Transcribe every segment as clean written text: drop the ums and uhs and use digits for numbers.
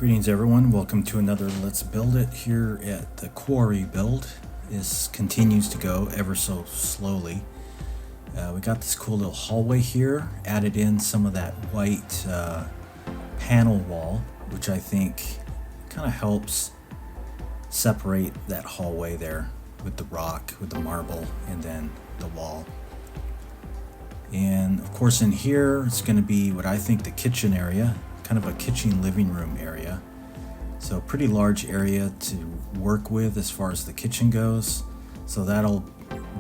Greetings everyone, welcome to another Let's Build It here at the Quarry build. This continues to go ever so slowly. We got this cool little hallway here, added in some of that white panel wall, which I think kind of helps separate that hallway there with the rock, with the marble, and then the wall. And of course in here it's going to be what I think the kitchen area, kind of a kitchen living room area. So pretty large area to work with as far as the kitchen goes. So that'll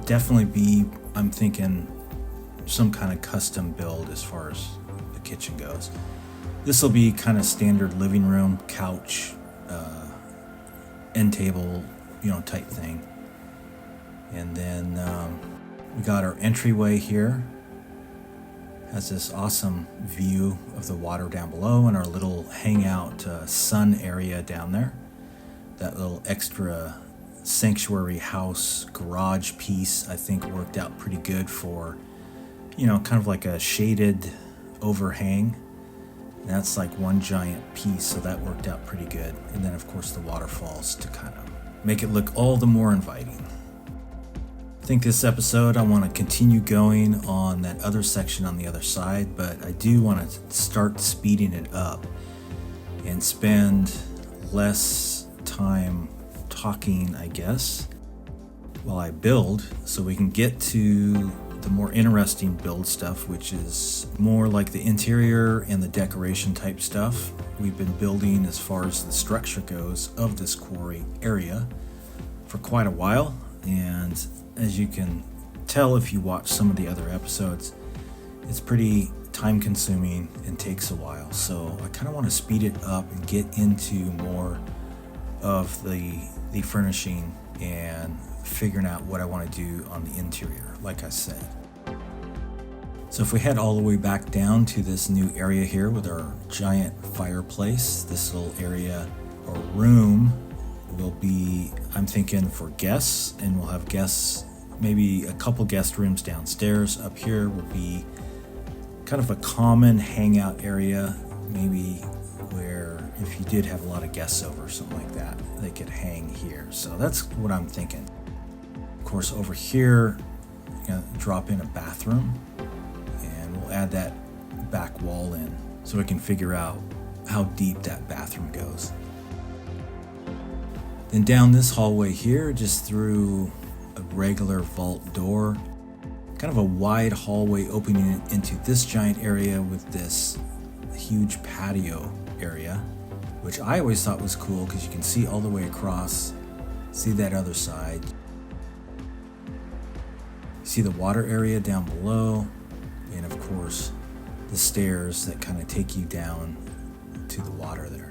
definitely be, I'm thinking, some kind of custom build as far as the kitchen goes. This will be kind of standard living room, couch, end table, type thing. And then we got our entryway here. Has this awesome view of the water down below and our little hangout sun area down there. That little extra sanctuary house garage piece I think worked out pretty good for, kind of like a shaded overhang. And that's like one giant piece, so that worked out pretty good. And then of course the waterfalls to kind of make it look all the more inviting. I think this episode I want to continue going on that other section on the other side, but I do want to start speeding it up and spend less time talking, I guess, while I build, so we can get to the more interesting build stuff, which is more like the interior and the decoration type stuff we've been building as far as the structure goes of this quarry area for quite a while. And as you can tell if you watch some of the other episodes, it's pretty time consuming and takes a while. So I kind of want to speed it up and get into more of the furnishing and figuring out what I want to do on the interior, like I said. So if we head all the way back down to this new area here with our giant fireplace, this little area or room will be, I'm thinking, for guests, and we'll have guests, maybe a couple guest rooms downstairs. Up here will be kind of a common hangout area, maybe where if you did have a lot of guests over or something like that, they could hang here. So that's what I'm thinking. Of course, over here, drop in a bathroom, and we'll add that back wall in so we can figure out how deep that bathroom goes. Then down this hallway here, just through a regular vault door, kind of a wide hallway opening into this giant area with this huge patio area, which I always thought was cool because you can see all the way across, see that other side. See the water area down below, and of course the stairs that kind of take you down to the water there.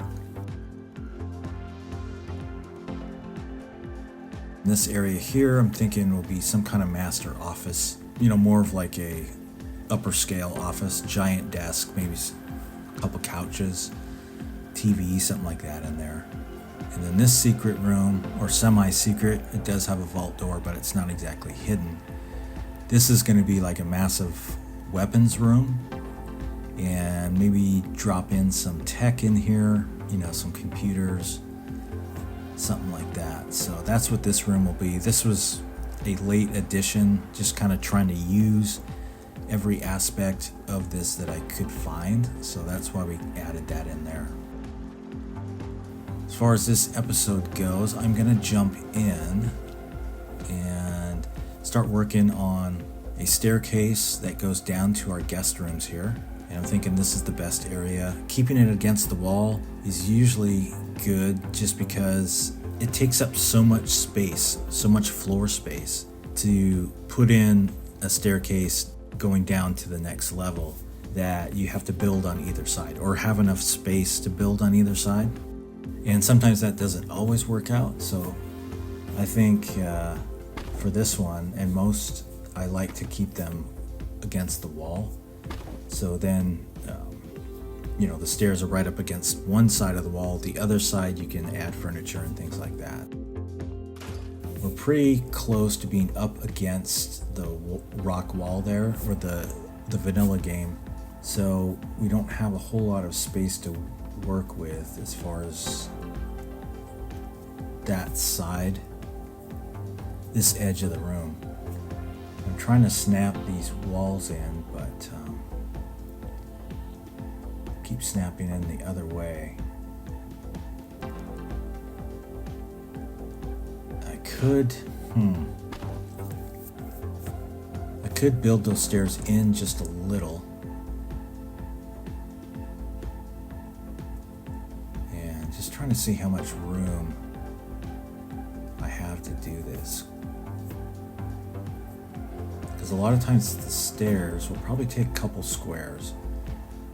This area here, I'm thinking, will be some kind of master office, more of like a upper scale office, giant desk, maybe a couple couches, TV, something like that in there. And then this secret room, or semi-secret, it does have a vault door, but it's not exactly hidden. This is going to be like a massive weapons room, and maybe drop in some tech in here, some computers, something like that. So that's what this room will be. This was a late addition, just kind of trying to use every aspect of this that I could find. So that's why we added that in there. As far as this episode goes, I'm going to jump in and start working on a staircase that goes down to our guest rooms here. And I'm thinking this is the best area. Keeping it against the wall is usually good just because it takes up so much space, so much floor space to put in a staircase going down to the next level that you have to build on either side or have enough space to build on either side. And sometimes that doesn't always work out. So I think for this one and most, I like to keep them against the wall. So then, the stairs are right up against one side of the wall. The other side, you can add furniture and things like that. We're pretty close to being up against the rock wall there, or the vanilla game. So we don't have a whole lot of space to work with as far as that side, this edge of the room. I'm trying to snap these walls in, but keep snapping in the other way. I could build those stairs in just a little. And just trying to see how much room I have to do this. Because a lot of times the stairs will probably take a couple squares.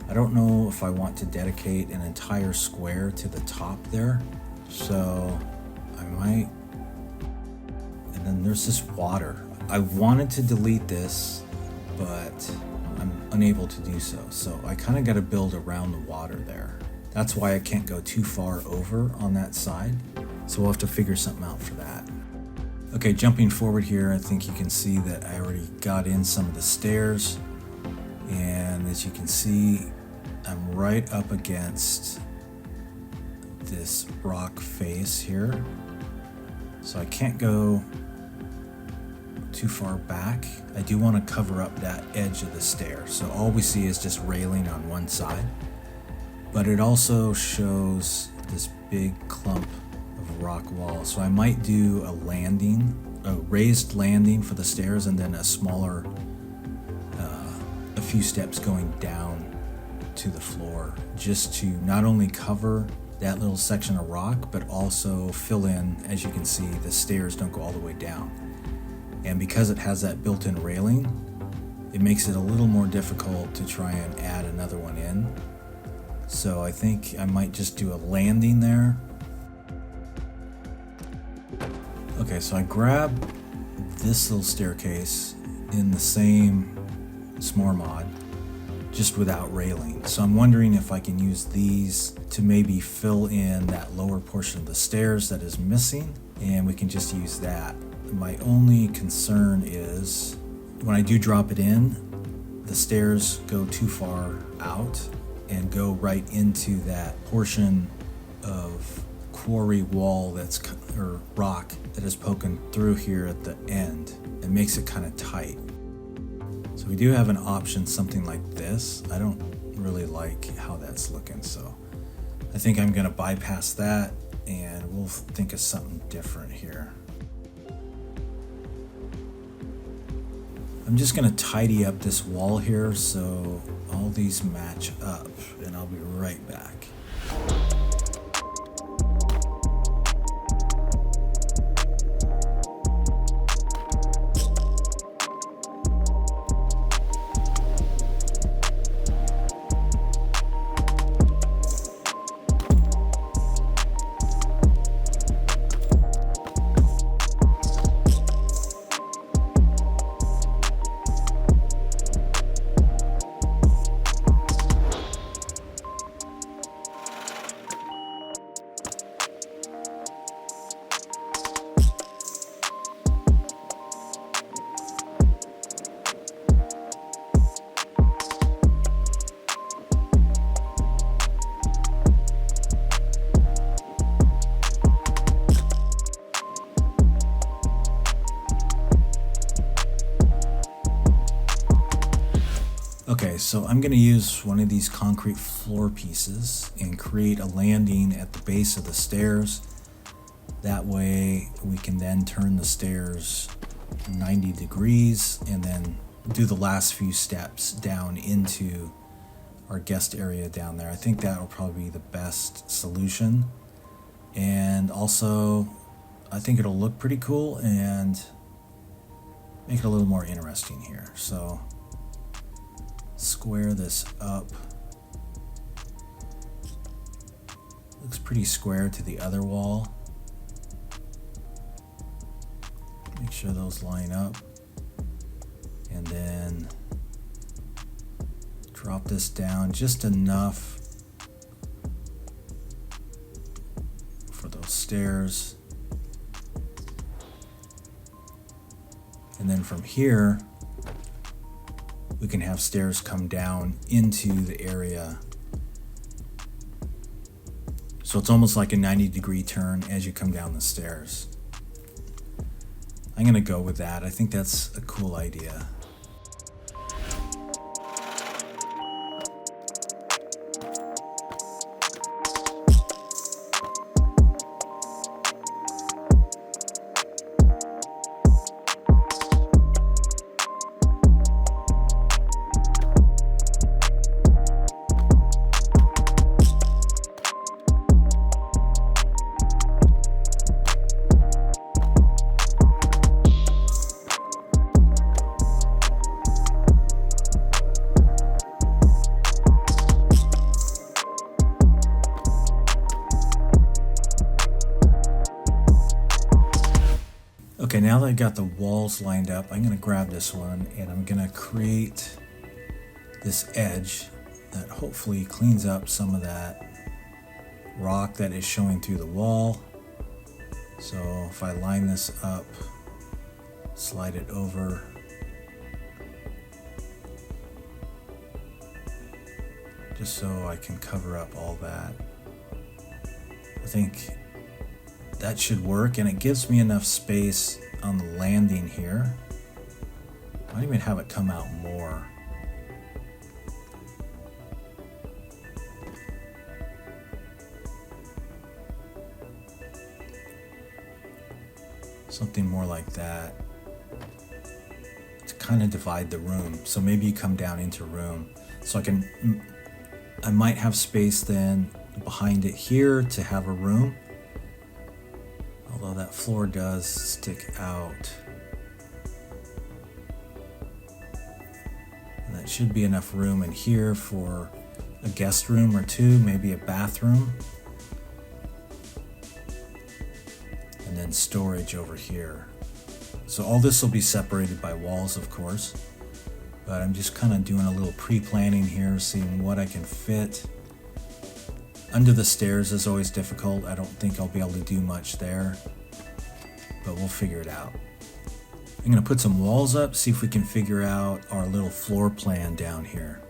I don't know if I want to dedicate an entire square to the top there. So I might. And then there's this water. I wanted to delete this, but I'm unable to do so. So I kind of got to build around the water there. That's why I can't go too far over on that side. So we'll have to figure something out for that. Okay, jumping forward here, I think you can see that I already got in some of the stairs. And as you can see, I'm right up against this rock face here. So I can't go too far back. I do want to cover up that edge of the stair. So all we see is just railing on one side. But it also shows this big clump of rock wall. So I might do a landing, a raised landing for the stairs, and then a smaller, a few steps going down to the floor, just to not only cover that little section of rock, but also fill in, as you can see, the stairs don't go all the way down. And because it has that built-in railing, it makes it a little more difficult to try and add another one in. So I think I might just do a landing there. Okay, so I grabbed this little staircase in the same s'more mod, just without railing. So I'm wondering if I can use these to maybe fill in that lower portion of the stairs that is missing, and we can just use that. My only concern is when I do drop it in, the stairs go too far out and go right into that portion of quarry wall or rock that is poking through here at the end. It makes it kind of tight. So we do have an option, something like this. I don't really like how that's looking, so I think I'm gonna bypass that and we'll think of something different here. I'm just gonna tidy up this wall here so all these match up, and I'll be right back. Okay, so I'm going to use one of these concrete floor pieces and create a landing at the base of the stairs. That way we can then turn the stairs 90 degrees and then do the last few steps down into our guest area down there. I think that will probably be the best solution. And also, I think it'll look pretty cool and make it a little more interesting here. So square this up. Looks pretty square to the other wall. Make sure those line up. And then drop this down just enough for those stairs. And then from here, we can have stairs come down into the area So it's almost like a 90-degree turn as you come down the stairs. I'm gonna go with that. I think that's a cool idea. Okay, now that I got the walls lined up, I'm gonna grab this one and I'm gonna create this edge that hopefully cleans up some of that rock that is showing through the wall. So if I line this up, slide it over, just so I can cover up all that. I think that should work, and it gives me enough space on the landing here. I might even have it come out more. Something more like that to kind of divide the room. So maybe you come down into room. So I might have space then behind it here to have a room. Although that floor does stick out. And that should be enough room in here for a guest room or two, maybe a bathroom. And then storage over here. So all this will be separated by walls, of course. But I'm just kind of doing a little pre-planning here, seeing what I can fit. Under the stairs is always difficult. I don't think I'll be able to do much there, but we'll figure it out. I'm gonna put some walls up, see if we can figure out our little floor plan down here.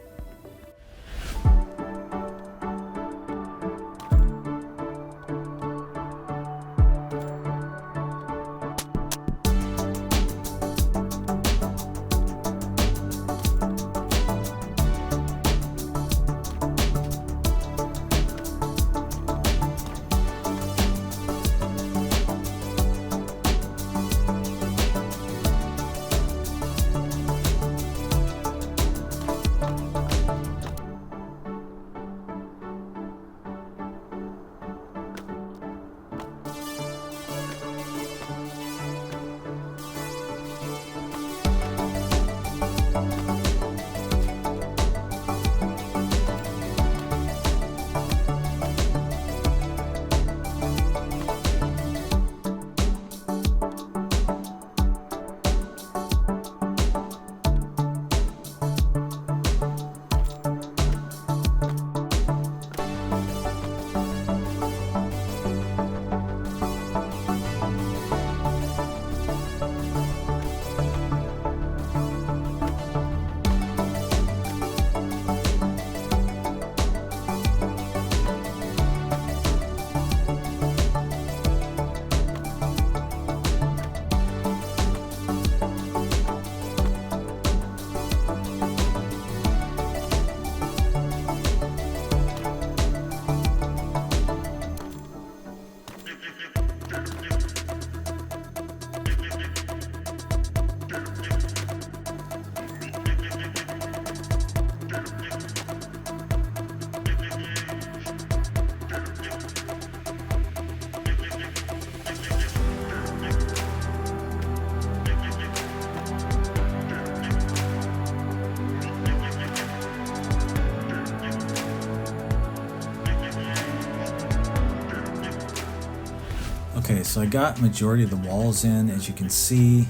Okay, so I got majority of the walls in. As you can see,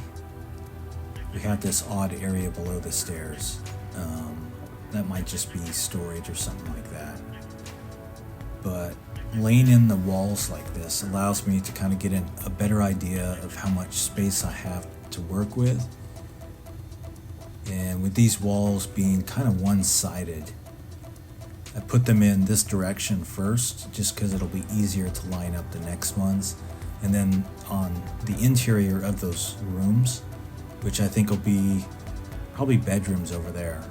we have this odd area below the stairs. That might just be storage or something like that. But laying in the walls like this allows me to kind of get a better idea of how much space I have to work with. And with these walls being kind of one-sided, I put them in this direction first, just because it'll be easier to line up the next ones. And then on the interior of those rooms, which I think will be probably bedrooms over there,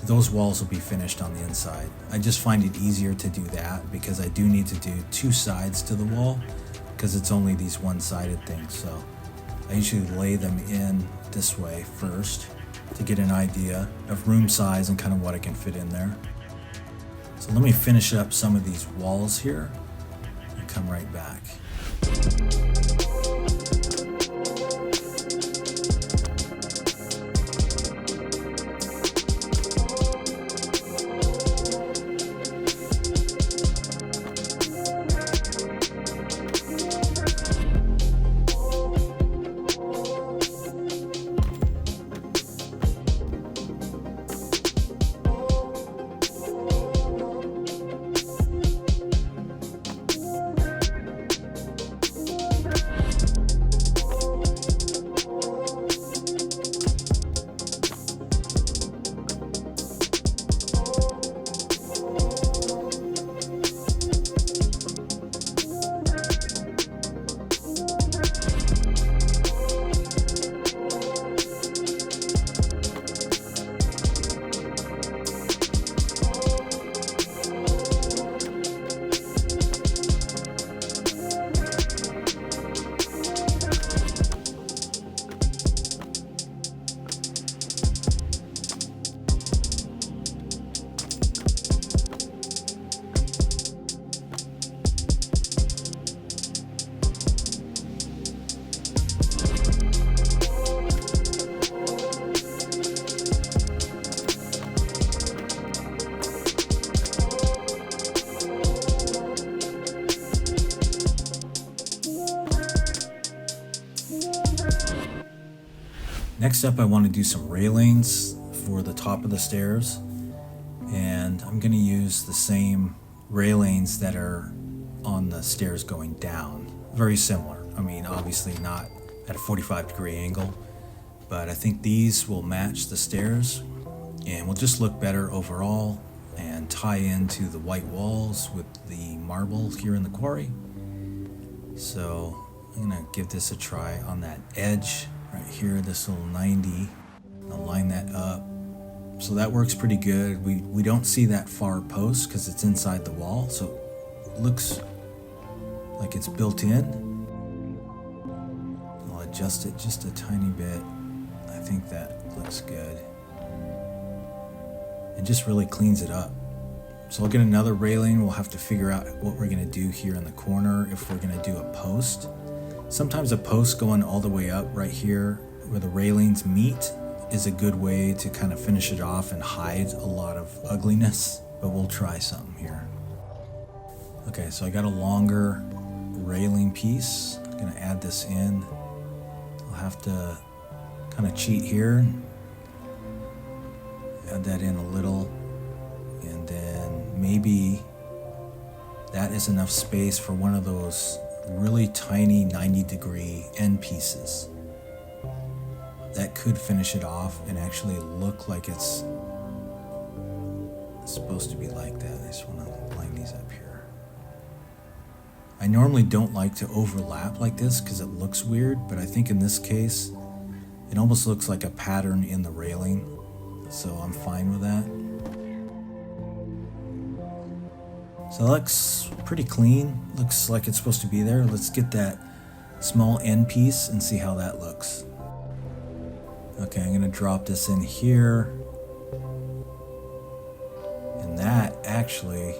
those walls will be finished on the inside. I just find it easier to do that because I do need to do two sides to the wall because it's only these one-sided things. So I usually lay them in this way first to get an idea of room size and kind of what I can fit in there. So let me finish up some of these walls here and come right back. Next up, I want to do some railings for the top of the stairs, and I'm going to use the same railings that are on the stairs going down. Very similar. I mean, obviously not at a 45-degree angle, but I think these will match the stairs and will just look better overall and tie into the white walls with the marble here in the quarry. So I'm going to give this a try on that edge right here, this little 90. I'll line that up. So that works pretty good. We don't see that far post because it's inside the wall, so it looks like it's built in. I'll adjust it just a tiny bit. I think that looks good. It just really cleans it up. So I'll get another railing. We'll have to figure out what we're going to do here in the corner, if we're going to do a post. Sometimes a post going all the way up right here where the railings meet is a good way to kind of finish it off and hide a lot of ugliness, but we'll try something here. Okay, so I got a longer railing piece. I'm going to add this in. I'll have to kind of cheat here. Add that in a little, and then maybe that is enough space for one of those really tiny 90-degree end pieces. That could finish it off and actually look like it's supposed to be like that. I just want to line these up here. I normally don't like to overlap like this because it looks weird, but I think in this case it almost looks like a pattern in the railing, so I'm fine with that. So it looks pretty clean, looks like it's supposed to be there. Let's get that small end piece and see how that looks. Okay, I'm gonna drop this in here. And that actually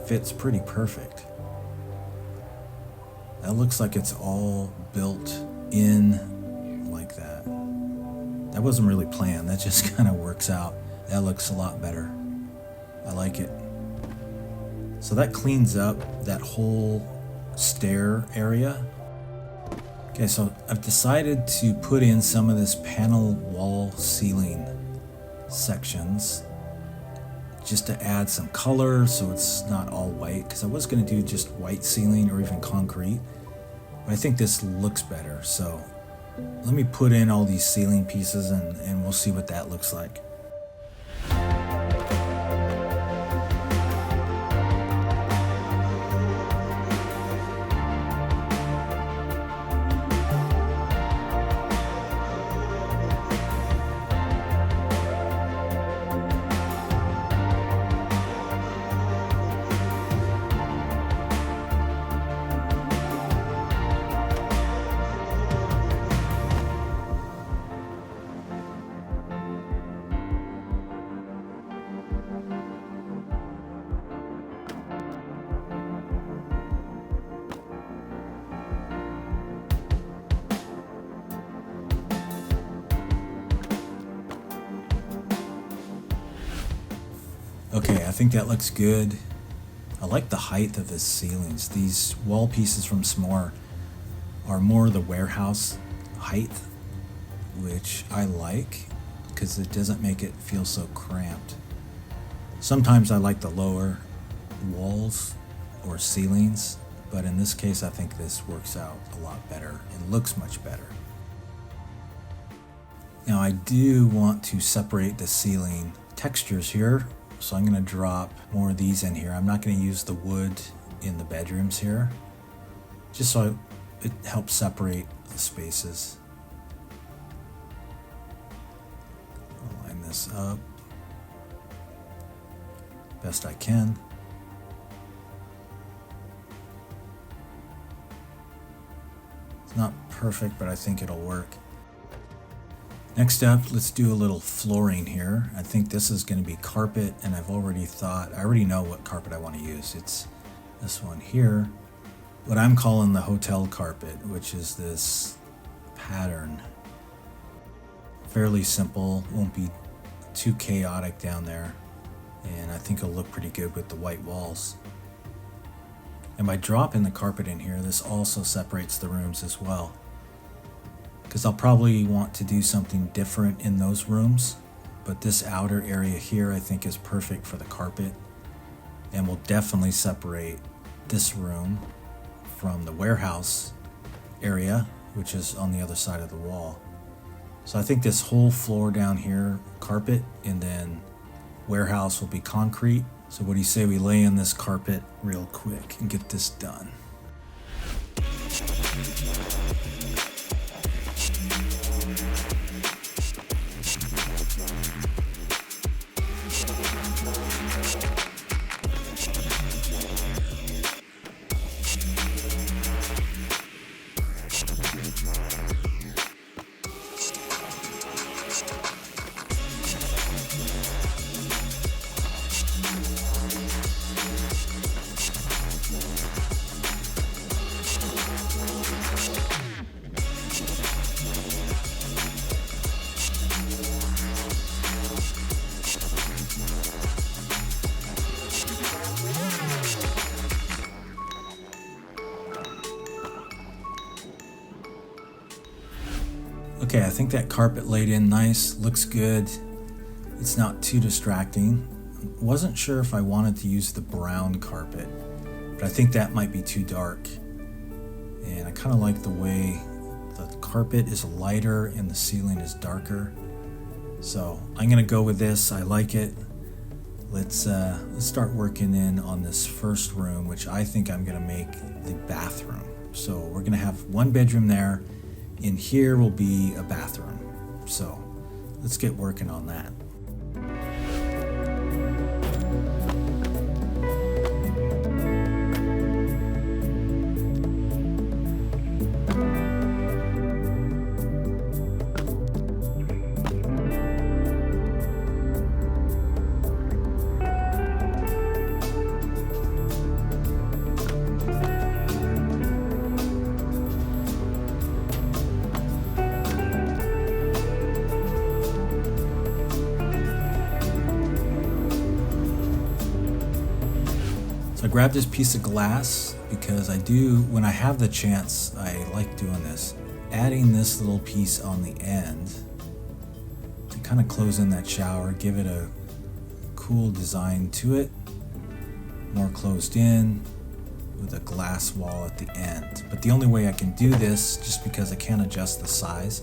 fits pretty perfect. That looks like it's all built in like that. That wasn't really planned, that just kind of works out. That looks a lot better. I like it. So that cleans up that whole stair area. Okay, so I've decided to put in some of this panel wall ceiling sections just to add some color so it's not all white, because I was going to do just white ceiling or even concrete, but I think this looks better. So let me put in all these ceiling pieces and we'll see what that looks like. Okay, I think that looks good. I like the height of the ceilings. These wall pieces from S'more are more the warehouse height, which I like because it doesn't make it feel so cramped. Sometimes I like the lower walls or ceilings, but in this case I think this works out a lot better and looks much better. Now I do want to separate the ceiling textures here, so I'm going to drop more of these in here. I'm not going to use the wood in the bedrooms here, just so it helps separate the spaces. I'll line this up best I can. It's not perfect, but I think it'll work. Next up, let's do a little flooring here. I think this is going to be carpet, and I already know what carpet I want to use. It's this one here, what I'm calling the hotel carpet, which is this pattern. Fairly simple, won't be too chaotic down there, and I think it'll look pretty good with the white walls. And by dropping the carpet in here, this also separates the rooms as well, because I'll probably want to do something different in those rooms, but this outer area here I think is perfect for the carpet, and will definitely separate this room from the warehouse area, which is on the other side of the wall. So I think this whole floor down here, carpet, and then warehouse will be concrete. So what do you say we lay in this carpet real quick and get this done? Okay, I think that carpet laid in nice, looks good. It's not too distracting. Wasn't sure if I wanted to use the brown carpet, but I think that might be too dark. And I kind of like the way the carpet is lighter and the ceiling is darker. So I'm gonna go with this. I like it. Let's start working in on this first room, which I think I'm gonna make the bathroom. So we're gonna have one bedroom there. In here will be a bathroom. So let's get working on that. I grabbed this piece of glass because when I have the chance, I like doing this. Adding this little piece on the end to kind of close in that shower, give it a cool design to it, more closed in with a glass wall at the end. But the only way I can do this, just because I can't adjust the size,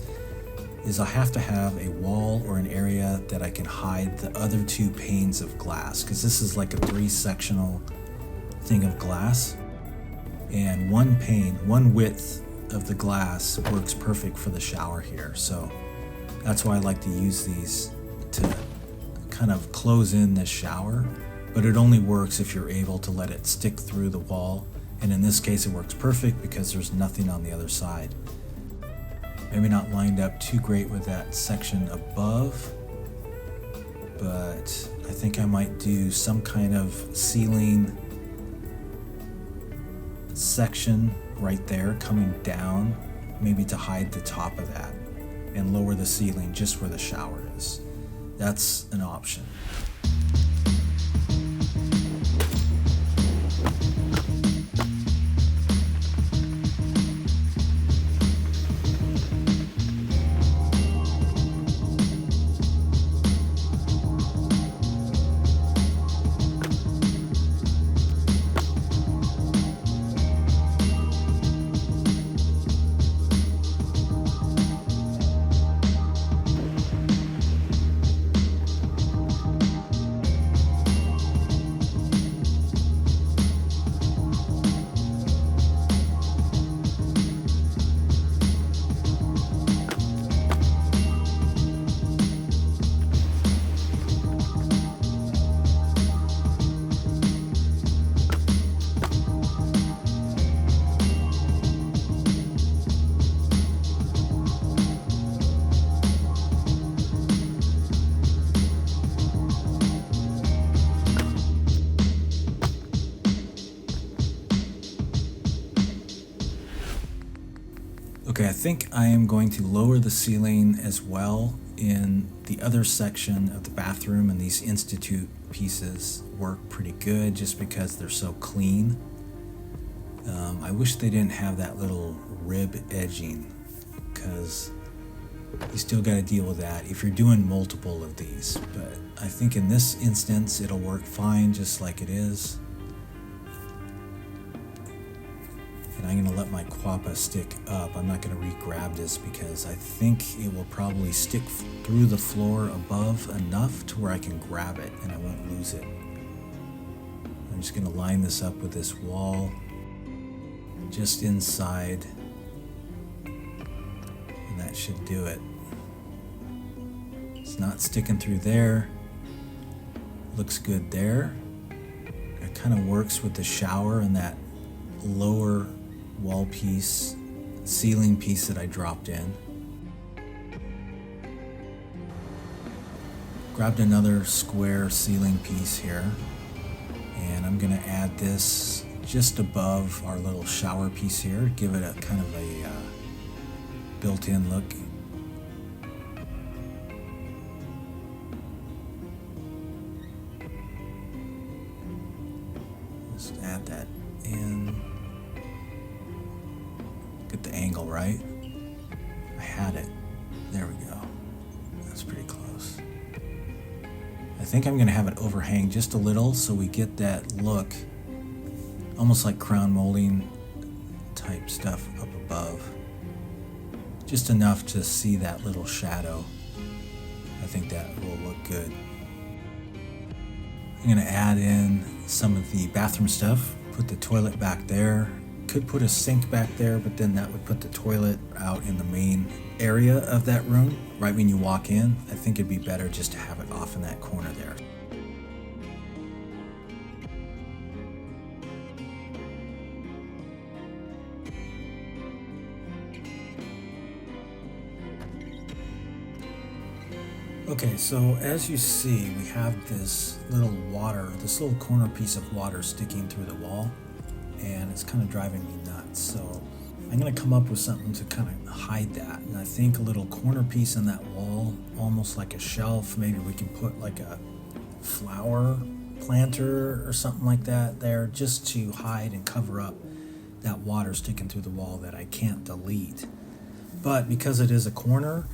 is I have to have a wall or an area that I can hide the other two panes of glass, because this is like a 3-sectional thing of glass, and one pane, one width of the glass works perfect for the shower here. So that's why I like to use these to kind of close in this shower, but it only works if you're able to let it stick through the wall, and in this case it works perfect because there's nothing on the other side. Maybe not lined up too great with that section above, but I think I might do some kind of ceiling section right there coming down, maybe to hide the top of that, and lower the ceiling just where the shower is. That's an option. think I am going to lower the ceiling as well in the other section of the bathroom, and these Institute pieces work pretty good just because they're so clean. I wish they didn't have that little rib edging, because you still got to deal with that if you're doing multiple of these, but I think in this instance it'll work fine just like it is. And I'm going to let my quappa stick up. I'm not going to re-grab this because I think it will probably stick through the floor above enough to where I can grab it and I won't lose it. I'm just going to line this up with this wall just inside, and that should do it. It's not sticking through there. Looks good there. It kind of works with the shower and that lower wall piece, ceiling piece that I dropped in. Grabbed another square ceiling piece here, and I'm going to add this just above our little shower piece here, give it a kind of a built-in look. Just add that in. Get the angle right. I had it. There we go. That's pretty close. I think I'm going to have it overhang just a little so we get that look, almost like crown molding type stuff up above. Just enough to see that little shadow. I think that will look good. I'm going to add in some of the bathroom stuff, put the toilet back there. Could put a sink back there, but then that would put the toilet out in the main area of that room, right when you walk in. I think it'd be better just to have it off in that corner there. Okay, so as you see, we have this little corner piece of water sticking through the wall, and it's kind of driving me nuts. So I'm going to come up with something to kind of hide that. And I think a little corner piece in that wall, almost like a shelf, maybe we can put like a flower planter or something like that there, just to hide and cover up that water sticking through the wall that I can't delete. But because it is a corner,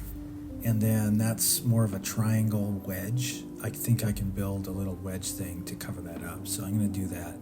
and then that's more of a triangle wedge, I think I can build a little wedge thing to cover that up. So I'm going to do that.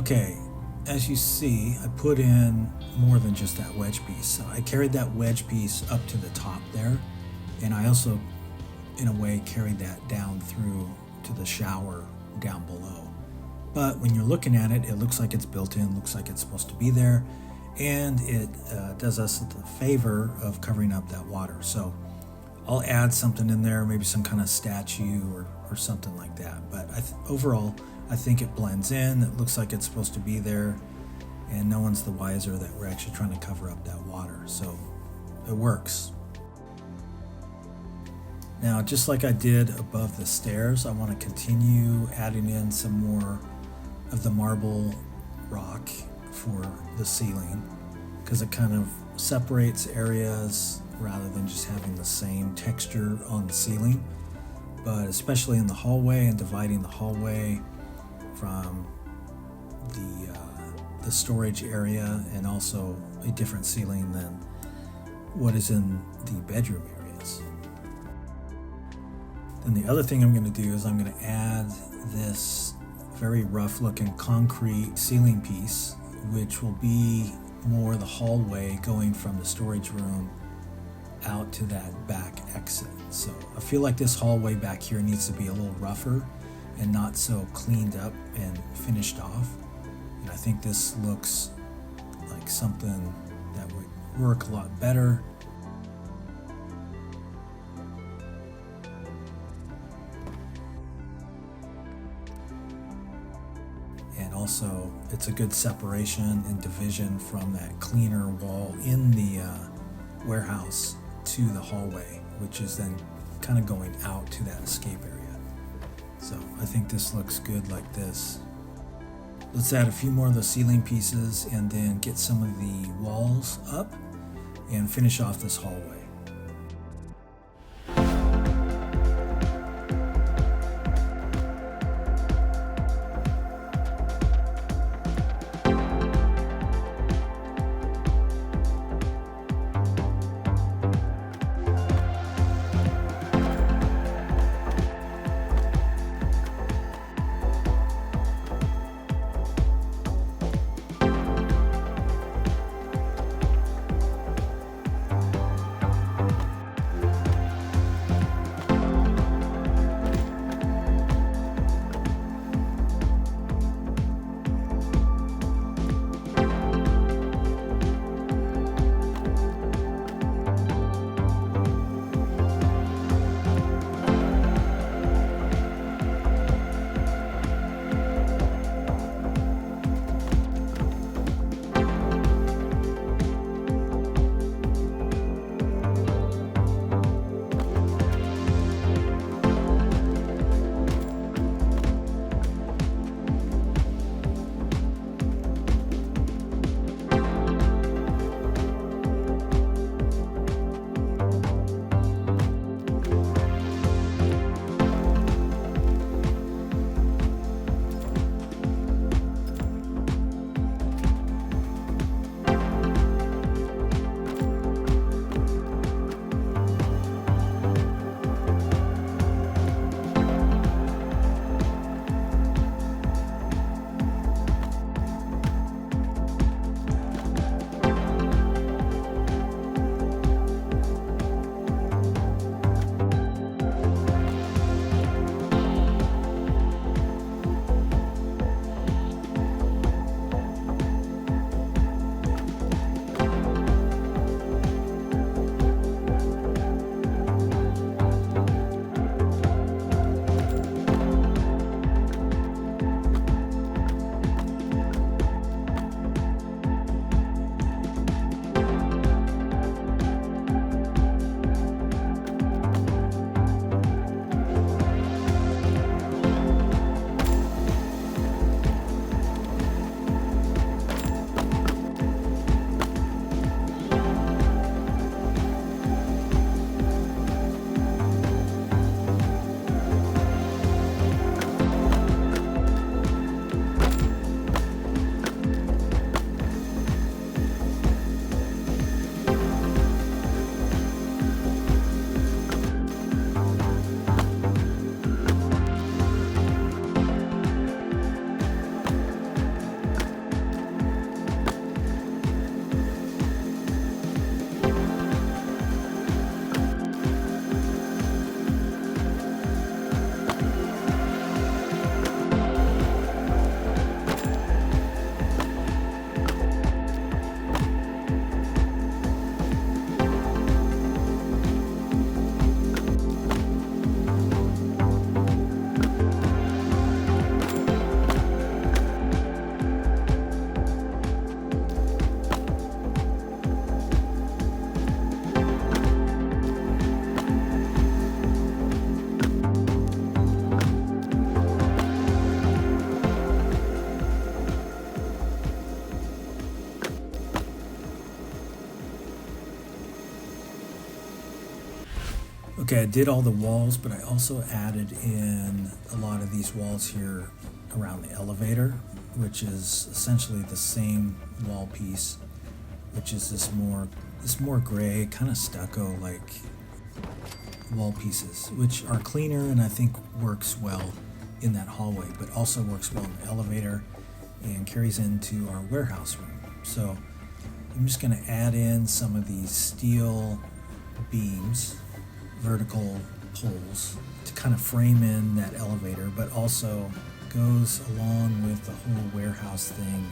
Okay, as you see, I put in more than just that wedge piece. So I carried that wedge piece up to the top there, and I also, in a way, carried that down through to the shower down below. But when you're looking at it, it looks like it's built in, looks like it's supposed to be there, and it does us the favor of covering up that water. So I'll add something in there, maybe some kind of statue or something like that. But overall, I think it blends in. It looks like it's supposed to be there, and no one's the wiser that we're actually trying to cover up that water. So it works. Now, just like I did above the stairs, I want to continue adding in some more of the marble rock for the ceiling, because it kind of separates areas rather than just having the same texture on the ceiling. But especially in the hallway, and dividing the hallway from the storage area, and also a different ceiling than what is in the bedroom areas. Then the other thing I'm going to do is I'm going to add this very rough looking concrete ceiling piece, which will be more the hallway going from the storage room out to that back exit. So I feel like this hallway back here needs to be a little rougher and not so cleaned up and finished off. And I think this looks like something that would work a lot better. And also, it's a good separation and division from that cleaner wall in the warehouse to the hallway, which is then kind of going out to that escape area. So I think this looks good like this. Let's add a few more of the ceiling pieces and then get some of the walls up and finish off this hallway. Okay, I did all the walls, but I also added in a lot of these walls here around the elevator, which is essentially the same wall piece, which is this more gray, kind of stucco like wall pieces, which are cleaner and I think works well in that hallway, but also works well in the elevator and carries into our warehouse room. So I'm just going to add in some of these steel beams, vertical poles, to kind of frame in that elevator, but also goes along with the whole warehouse thing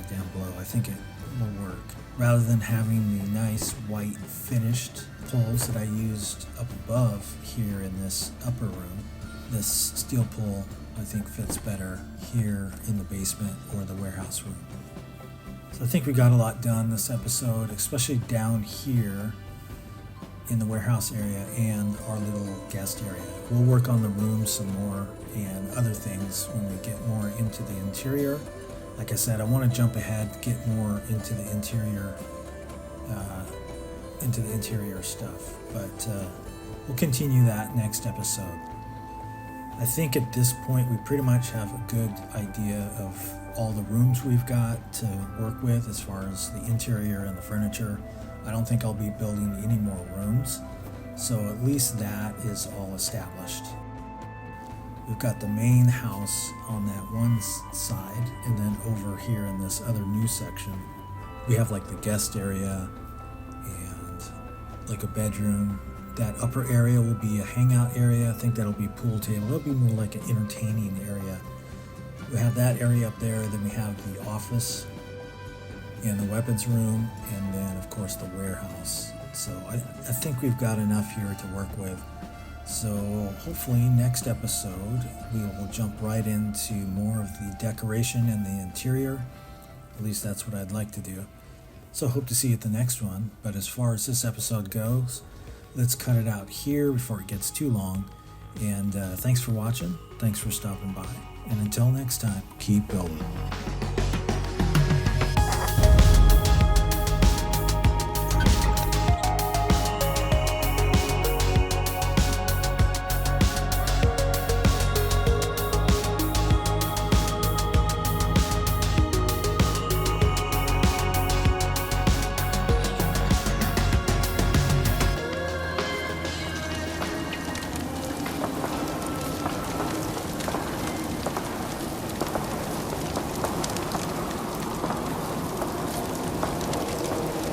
down below. I think it will work. Rather than having the nice white finished poles that I used up above here in this upper room, this steel pole I think fits better here in the basement or the warehouse room. So I think we got a lot done this episode, especially down here in the warehouse area and our little guest area. We'll work on the room some more and other things when we get more into the interior. Like I said, I want to jump ahead, get more into the interior stuff, but we'll continue that next episode. I think at this point we pretty much have a good idea of all the rooms we've got to work with as far as the interior and the furniture. I don't think I'll be building any more rooms, so at least that is all established. We've got the main house on that one side, and then over here in this other new section, we have like the guest area and like a bedroom. That upper area will be a hangout area. I think that'll be a pool table. It'll be more like an entertaining area. We have that area up there, then we have the office and the weapons room, and then of course the warehouse. So I think we've got enough here to work with. So hopefully next episode we will jump right into more of the decoration and the interior. At least that's what I'd like to do. So hope to see you at the next one. But as far as this episode goes, let's cut it out here before it gets too long. And thanks for watching. Thanks for stopping by. And until next time, keep building.